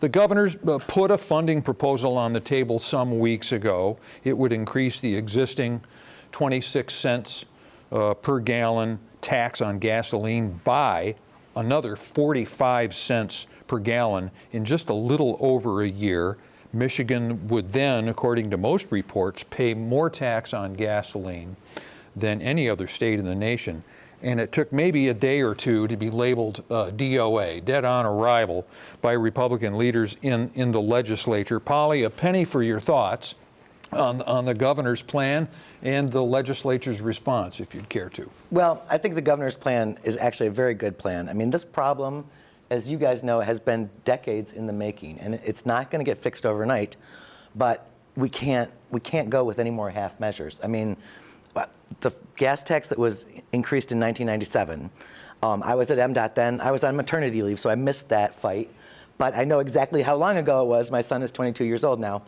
The governor's put a funding proposal on the table some weeks ago. It would increase the existing 26 cents per gallon tax on gasoline by another 45 cents per gallon in just a little over a year. Michigan would then, according to most reports, pay more tax on gasoline than any other state in the nation. And it took maybe a day or two to be labeled DOA, dead on arrival, by Republican leaders in the legislature. Polly, a penny for your thoughts on the governor's plan and the legislature's response, if you'd care to. Well, I think the governor's plan is actually a very good plan. I mean, this problem, as you guys know, has been decades in the making, and it's not going to get fixed overnight, but we can't go with any more half measures. I mean, the gas tax that was increased in 1997, I was at MDOT then. I was on maternity leave, so I missed that fight. But I know exactly how long ago it was. My son is 22 years old now.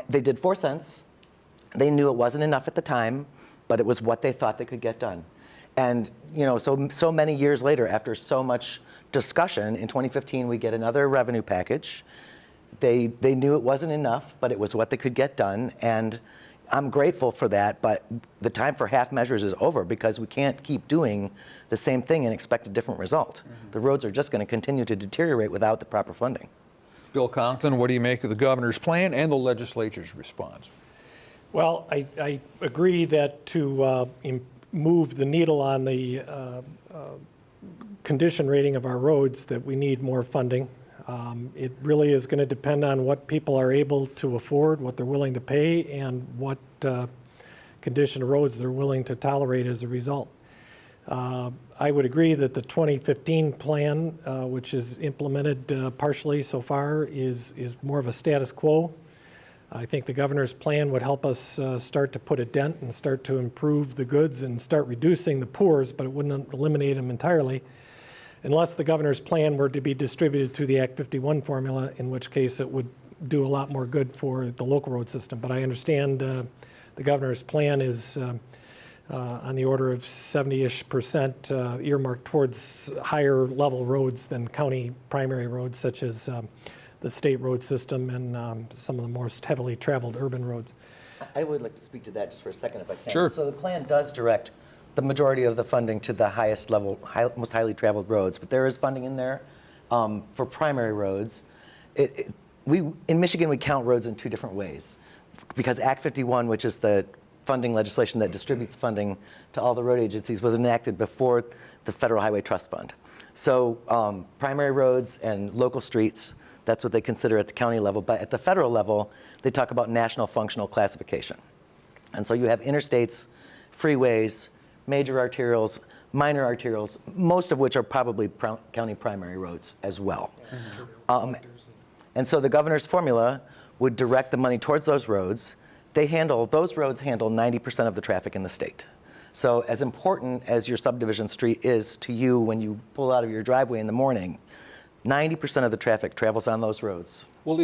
They did 4 cents. They knew it wasn't enough at the time, but it was what they thought they could get done. And you know, so many years later, after so much discussion, in 2015 we get another revenue package. They knew it wasn't enough, but it was what they could get done. And I'm grateful for that, but the time for half measures is over because we can't keep doing the same thing and expect a different result. The roads are just going to continue to deteriorate without the proper funding. Bill Conklin, what do you make of the governor's plan and the legislature's response? Well, I agree that to move the needle on the condition rating of our roads, that we need more funding. It really is going to depend on what people are able to afford, what they're willing to pay, and what condition of roads they're willing to tolerate as a result. I would agree that the 2015 plan, which is implemented partially so far, is more of a status quo. I think the governor's plan would help us start to put a dent and start to improve the goods and start reducing the poors, but it wouldn't eliminate them entirely, unless the governor's plan were to be distributed through the Act 51 formula, in which case it would do a lot more good for the local road system. But I understand the governor's plan is on the order of 70-ish% earmarked towards higher level roads than county primary roads, such as the state road system and some of the most heavily traveled urban roads. I would like to speak to that just for a second if I can. Sure. So the plan does direct the majority of the funding to the highest level, most highly traveled roads, but there is funding in there for primary roads. In Michigan, we count roads in 2 different ways, because Act 51, which is the funding legislation that distributes funding to all the road agencies, was enacted before the Federal Highway Trust Fund. So primary roads and local streets, that's what they consider at the county level, but at the federal level, they talk about national functional classification. And so you have interstates, freeways, major arterials, minor arterials, most of which are probably county primary roads as well. And so the governor's formula would direct the money towards those roads. Those roads handle 90% of the traffic in the state. So as important as your subdivision street is to you when you pull out of your driveway in the morning, 90% of the traffic travels on those roads.